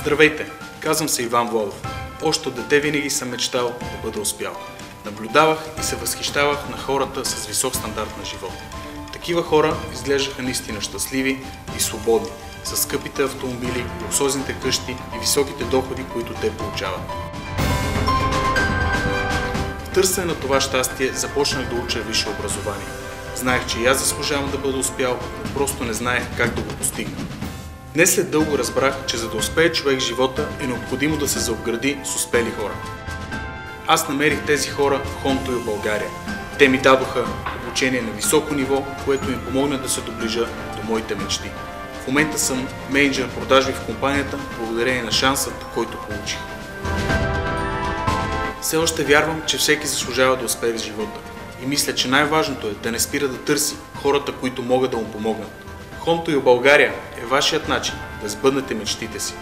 Здравейте! Казвам се Иван Владов. Още от дете винаги съм мечтал да бъда успял. Наблюдавах и се възхищавах на хората с висок стандарт на живот. Такива хора изглеждаха наистина щастливи и свободни, с скъпите автомобили, луксозните къщи и високите доходи, които те получават. В търсене на това щастие започнах да уча висше образование. Знаех, че и аз заслужавам да бъда успял, но просто не знаех как да го постигна. Днес след дълго разбрах, че за да успее човек в живота е необходимо да се заобгради с успели хора. Аз намерих тези хора в Home2U България. Те ми дадоха обучение на високо ниво, което ми помогна да се доближа до моите мечти. В момента съм мениджър продажби в компанията, благодарение на шансът, който получих. Все още вярвам, че всеки заслужава да успее в живота. И мисля, че най-важното е да не спира да търси хората, които могат да му помогнат. Home2U България е вашият начин да сбъднете мечтите си.